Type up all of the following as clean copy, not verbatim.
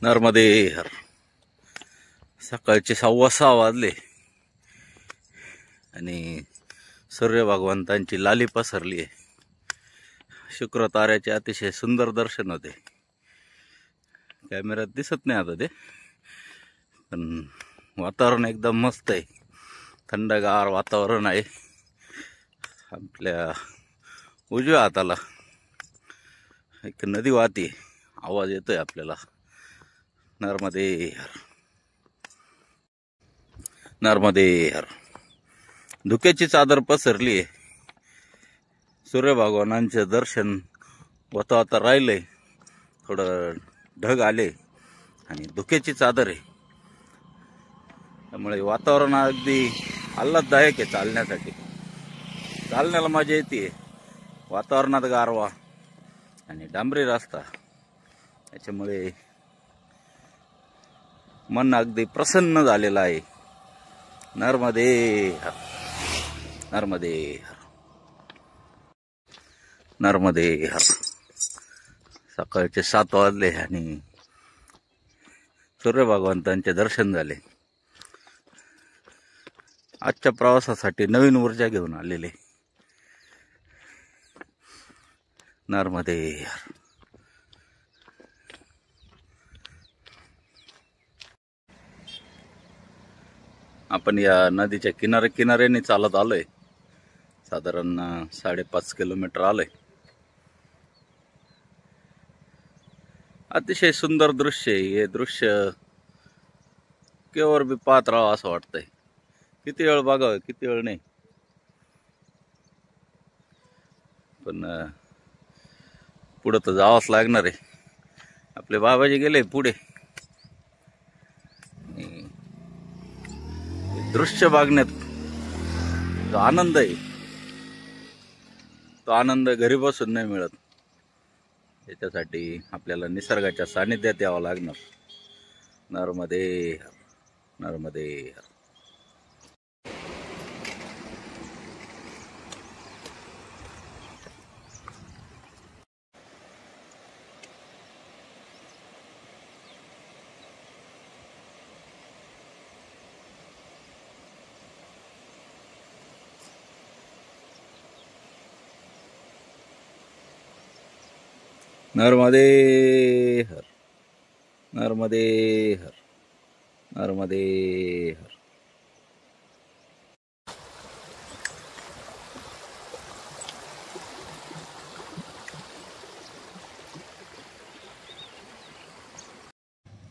नर्मदे हर. सकाळचे 6:15 वाजले आणि सूर्य भगवंतांची लाली पसरली आहे. शुक्र ताऱ्याचे अतिशय सुंदर दर्शन होते. कॅमेऱ्यात दिसत नाही आता ते, पण वातावरण एकदम मस्त आहे. थंडगार वातावरण आहे. आपल्या उजव्या हाताला एक नदी वाहते, आवाज येतोय आपल्याला. नर्मदे हर, नर्मदे हर. धुक्याची चादर पसरली आहे. सूर्य भगवानांचे दर्शन होता आता राहिलंय. थोडं ढग आले आणि धुक्याची चादर आहे, त्यामुळे वातावरण अगदी आल्हाददायक आहे. चालण्यासाठी चालण्याला मजा येते. वातावरणात गारवा आणि डांबरी रस्ता, त्याच्यामुळे मन अगदी प्रसन्न झालेलं आहे. नर्मदे हर, नर्मदे हर, नर्मदे हर. सकाळचे 7 वाजले आणि सूर्य भगवंतांचे दर्शन झाले. आजच्या प्रवासासाठी नवीन ऊर्जा घेऊन आलेले. नर्मदे हर. आपण या नदीच्या किनाऱ्याने चालत आलोय. साधारण 5.5 किलोमीटर आलोय. अतिशय सुंदर दृश्य आहे. हे दृश्य केवळ बी पाहत राहावं असं वाटतंय. किती वेळ बघावं, किती वेळ नाही. पण पुढं तर जावंच लागणार आहे. आपले बाबाजी गेले पुढे. दृश्य बघण्यात जो आनंद आहे, तो आनंद घरी बसून नाही मिळत. त्याच्यासाठी आपल्याला निसर्गाच्या सानिध्यात यावं लागणार. नर्मदे हर, नर्मदे हर. नर्मदे हर, नर्मदे हर, नर्मदे हर.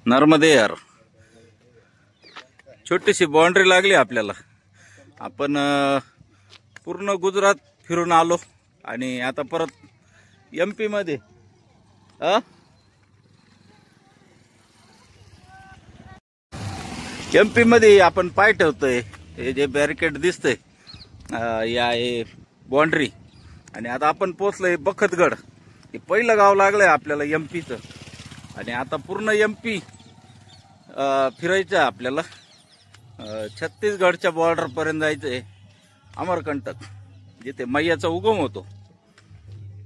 नर्मदे हर. छोटीशी बाउंड्री लागली आपल्याला. आपण पूर्ण गुजरात फिरून आलो आणि आता परत MP मध्ये. MP मध्ये आपण पाय ठेवतोय. हे जे बॅरिकेड दिसतंय, या हे बाउंड्री. आणि आता आपण पोहोचलोय बखतगड. हे पहिलं गाव लागलंय आपल्याला MPचं. आणि आता पूर्ण MP फिरायचं आपल्याला. छत्तीसगडच्या बॉर्डर पर्यंत जायचंय. अमरकंटक, जिथे मैयाचा उगम होतो.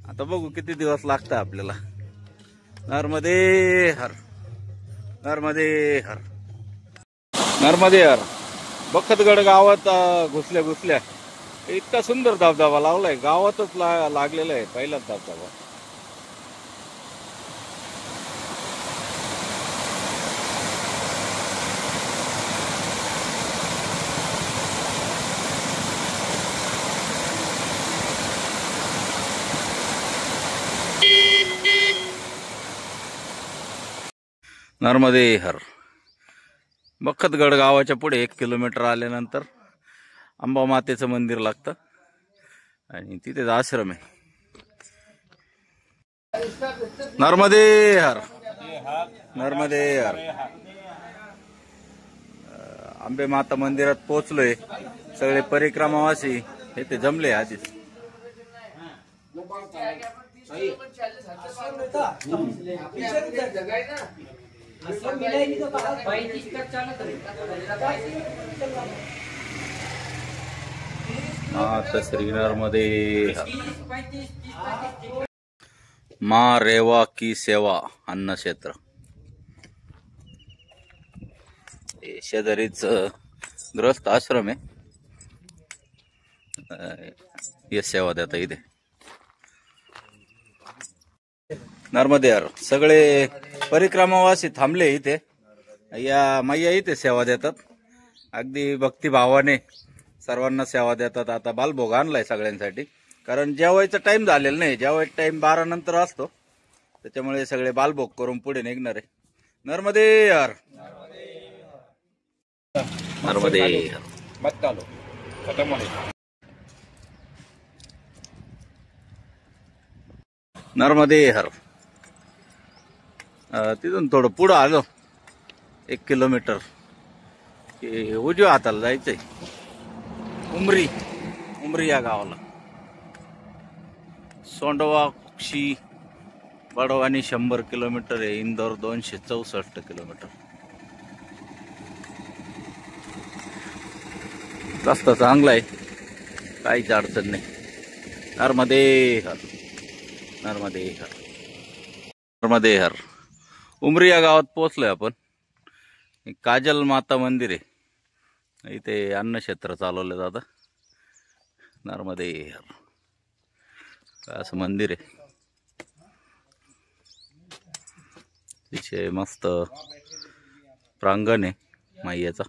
आता बघू किती दिवस लागतं आपल्याला. नर्मदे हर, नर्मदे हर, नर्मदे हर. बखतगड गावात घुसल्या इतका सुंदर धबधबा लावलाय. गावातच लागलेला आहे पहिलाच धबधबा. नर्मदे हर. बखतगड गावाच्या पुढे 1 किलोमीटर आल्यानंतर अंबा मातेचं मंदिर लागतं आणि तिथेच आश्रम आहे. नर्मदे हर, नर्मदे हर. अंबे माता मंदिरात पोहोचलोय. सगळे परिक्रमावासी इथे जमले आधीच. माता श्री नर्मदे माँ रेवा की सेवा अन्न क्षेत्र. हे शेजारीच गृहस्थ आश्रम आहे. हे सेवा देता इथे. नर्मदे यार सगळे परिक्रमावासी थांबले इथे. या मैया इथे सेवा देतात. अगदी भक्तिभावाने सर्वांना सेवा देतात. आता बालभोग आणलाय सगळ्यांसाठी, कारण जेवायचा टाइम झालेला नाही. जेवायचा टाइम 12 नंतर असतो, त्याच्यामुळे सगळे बालभोग करून पुढे निघणार आहे. नर्मदे यार, नर्मदे यार. नर्मदे हर. तिथून थोडं पुढं आलो 1 किलोमीटर की उजव्या हाताला जायचंय. उमरी या गावाला. सोंडवाक्षी बडवानी 100 किलोमीटर आहे. इंदोर 264 किलोमीटर. रस्ता चांगला आहे, काहीच अडचण नाही. नर्मदे हर, नर्मदे हर, नर्मदे हर. उमरी या गावात पोहोचलोय आपण. काजल माता मंदिर आहे इथे. अन्नक्षेत्र चालवलं जातं. नर्मदे हर असं मंदिर आहे. तिथे मस्त प्रांगण आहे मैयाचा.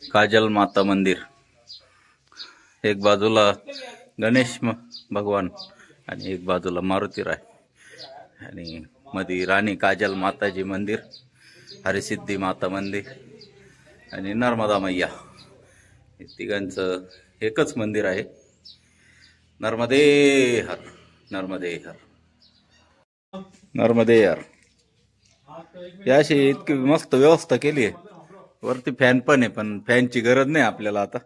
काजल माता मंदिर. एक बाजूला गणेश भगवान आणि एक बाजूला मारुतीराय आणि मध्ये राणी काजल माताजी मंदिर, हरिसिद्धी माता मंदिर आणि नर्मदा मैया. हे तिघांचं एकच मंदिर आहे. नर्मदे हर, नर्मदे हर, नर्मदे यार. याशी इतकी मस्त व्यवस्था केली आहे. वरती फॅन पण आहे, पण फॅनची गरज नाही आपल्याला आता,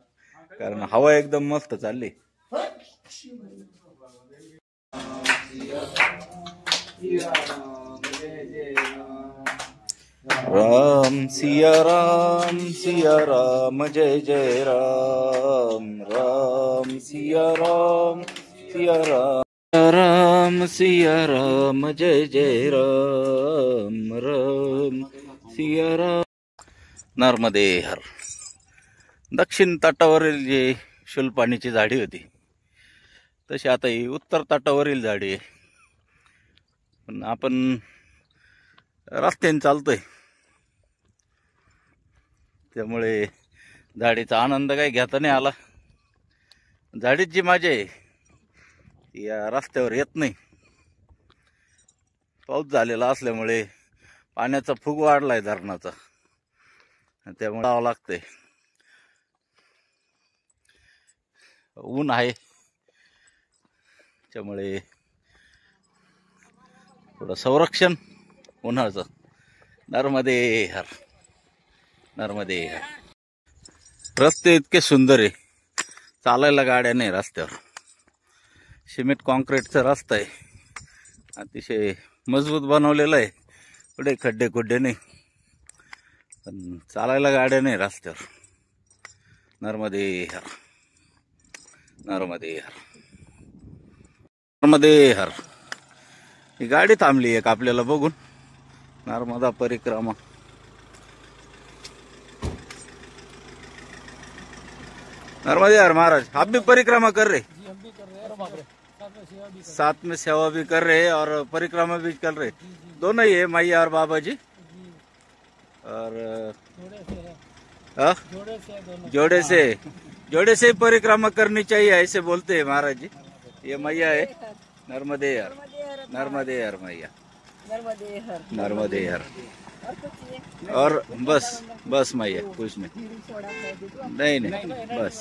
कारण हवा एकदम मस्त चालली. राम सिया राम जय जय राम. राम सिया राम राम सिया राम जय जय राम. राम सिया राम. नर्मदे हर. दक्षिण तटावरील जी शुलपाणीची झाडी होती तशी आता ही उत्तर तटावरील झाडी आहे. पण आपण रस्त्याने चालतोय, त्यामुळे झाडीचा आनंद काही घेता नाही आला. झाडीत जी मजा आहे या रस्त्यावर येत नाही. पाऊस झालेला असल्यामुळे पाण्याचा फूग वाढलाय धरणाचा, त्यामुळे जावं लागतंय. ऊन आहे त्यामुळे थोडं संरक्षण उन्हाचं. नर्मदे हर, नर्मदे हर. रस्ते इतके सुंदर आहे, चालायला गाड्या नाही रस्त्यावर. सिमेंट कॉन्क्रीटचा रस्ता आहे, अतिशय मजबूत बनवलेला आहे. पुढे खड्डे खुड्डे नाही, पण चालायला गाड्या नाही रस्त्यावर. नर्मदे हर, नर्मदे हर, नर्मदे हर. ही गाडी थांबली एक आपल्याला बघून. नर्मदा परिक्रमा. नर्मदे यार महाराज, आप भी परिक्रमा कर रहे? साथ में सेवा भी कर रहे और परिक्रमा भी कर रहे, दोनों ही है मैया और बाबा जी. और जोड़े से परिक्रमा करनी चाहिए ऐसे बोलते हैं महाराज जी. ये मैया है नर्मदे यार, नर्मदे यार मैया, नर्मदे यार. और बस मैया कुछ नहीं, बस.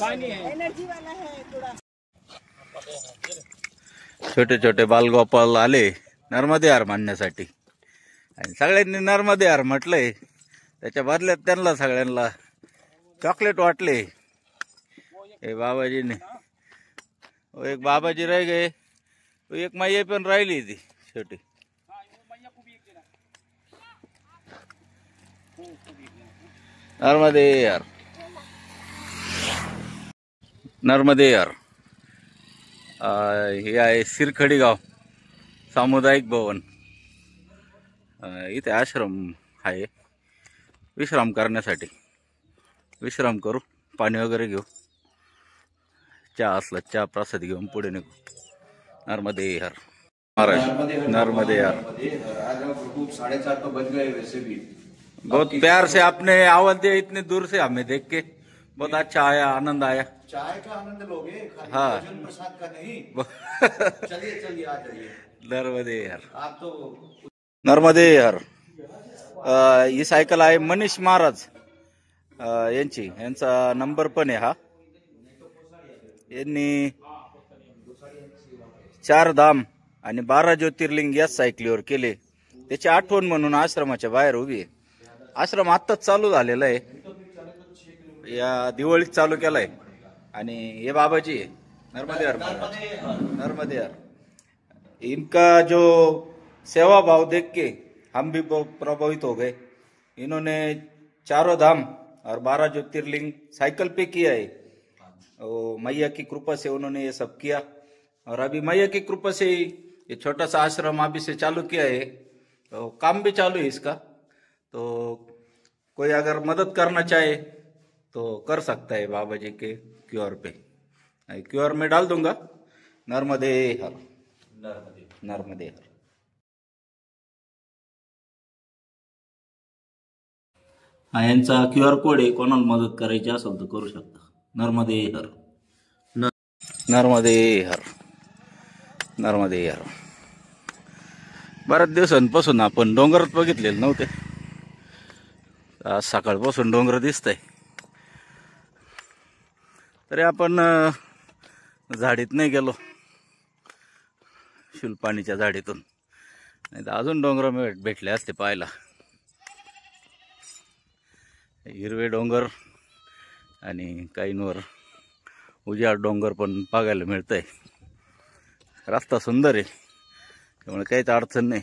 छोटे छोटे बालगोपाल आले नर्मदे यार मानण्यासाठी आणि सगळ्यांनी नर्मदे यार म्हटलंय. त्याच्या बदल्यात त्यांना सगळ्यांना चॉकलेट वाटले. हे बाबाजीने, एक बाबाजी रह गए, एक मैया पण राहिली ती छोटी. नर्मदे यार, नर्मदे यार. हे आहे सिरखडी गाव सामुदायिक भवन. इथे आश्रम आहे. विश्राम करण्यासाठी. विश्राम करू, पाणी वगैरे घेऊ, चहा असला चहा प्रसाद घेऊन पुढे निघू. नर्मदे हर महाराज, नर्मदे हर. खूब 4:30 तो बज गए वैसे भी. बहुत प्यार से आपने आवाज दिया, इतने दूर से हमें देख के बहुत अच्छा आया, आनंद आया. चाय का आनंद लोगे, हाँ. भोजन प्रसाद का नहीं. चलिए चलिए आ जाइए. नर्मदे हर. आप तो नर्मदे हर. ही सायकल आहे मनीष महाराज यांचा नंबर पण आहे हा. यांनी 4 धाम आणि 12 ज्योतिर्लिंग याच सायकलीवर केले. त्याची आठवण म्हणून आश्रमाच्या बाहेर उभी आहे. आश्रम आत्ताच चालू झालेला आहे, या दिवाळीत चालू केलाय. आणि ये बाबाजी है, नर्मदे हर. नर्मदे हर. इनका जो सेवा भाव देख के हम भी प्रभावित हो गए. इन्होंने 4 धाम और 12 ज्योतिर्लिंग साइकिल पे किया है. मैया की कृपा से उन्होंने ये सब किया. और अभी मैया की कृपा से ये छोटा सा आश्रम अभी से चालू किया है. तो काम भी चालू है इसका. तो कोई अगर मदद करना चाहे तो कर सकता है बाबा जी के QR पे. QR में डाल दूंगा. नर्मदे हर. नर्मदे हर. हा यांचा QR कोड आहे, कोणाला मदत करायची असेल तर करू शकता. नर्मदे हर. नर्मदे हर. नर्मदे हर. बऱ्याच दिवसांपासून आपण डोंगरात बघितलेले नव्हते, आज सकाळपासून डोंगर दिसतंय. तरी आपण झाडीत नाही गेलो, शुलपाणीच्या झाडीतून, नाही तर अजून डोंगर भेटले असते पाहायला. हिरवे डोंगर आणि काहींवर उजाड डोंगर पण बघायला मिळतंय. रस्ता सुंदर आहे, त्यामुळे काहीच अडचण नाही.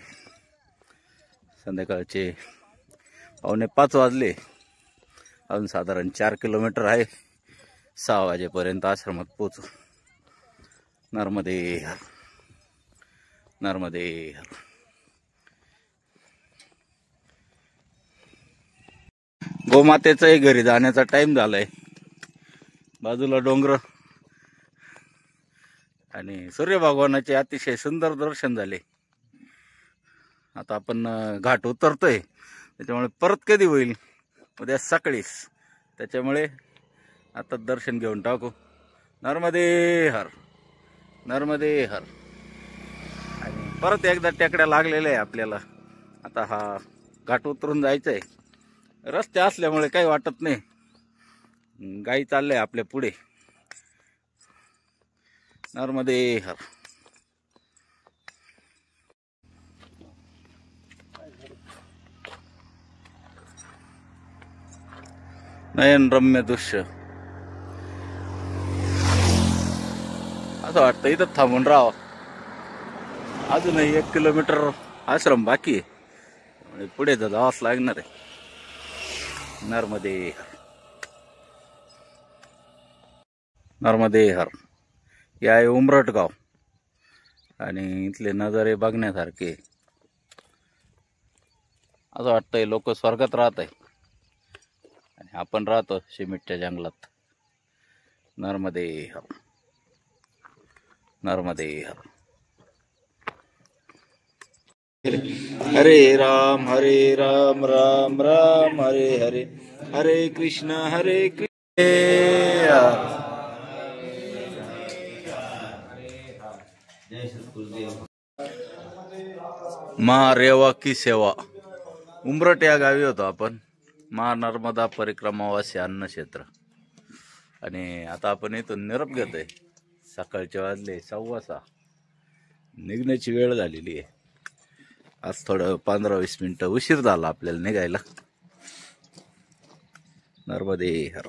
संध्याकाळचे 4:45 वाजले, अजून साधारण 4 किलोमीटर आहे. 6 वाजेपर्यंत आश्रमात पोहोचू. नर्मदे हर. नर्मदे हर. गोमातेचाही घरी जाण्याचा टाइम झालाय. बाजूला डोंगर आणि सूर्य भगवानाचे अतिशय सुंदर दर्शन झाले. आता आपण घाट उतरतोय, त्याच्यामुळे परत कधी होईल, उद्या सकाळीच. त्याच्यामुळे आता दर्शन घेऊन टाकू. नर्मदे हर. नर्मदे हर. आणि परत एकदा टेकड्या लागलेल्या आहे आपल्याला. आता हा घाट उतरून जायचं आहे. रस्ते असल्यामुळे काही वाटत नाही, गाई चाललंय आपल्या पुढे. नर्मदे हर. नयन रम्य दृश्य. असं वाटतं इथं थांबून राहावं. अजूनही 1 किलोमीटर आश्रम बाकी आहे, पुढे तर जावंच लागणार आहे. नर्मदे हर. नर्मदे हर. हे आहे उमरट गाव आणि इथले नजारे बघण्यासारखे. असं वाटतंय लोक स्वर्गात राहत आहे आणि आपण राहतो सिमेंटच्या जंगलात. नर्मदे हर. नर्मदे हर. हरे राम राम राम हरे हरे, हरे कृष्ण कृष्ण. महारेवा की सेवा. उमरट या गावी होतो आपण. महानर्मदा परिक्रमावासी अन्न क्षेत्र. आणि आता आपण इथून निरोप घेतोय. सकाळचे वाजले 6:15. निघण्याची वेळ झालेली आहे. आज थोडं 15-20 मिनिटं उशीर झाला आपल्याला निघायला. नर्मदे हर.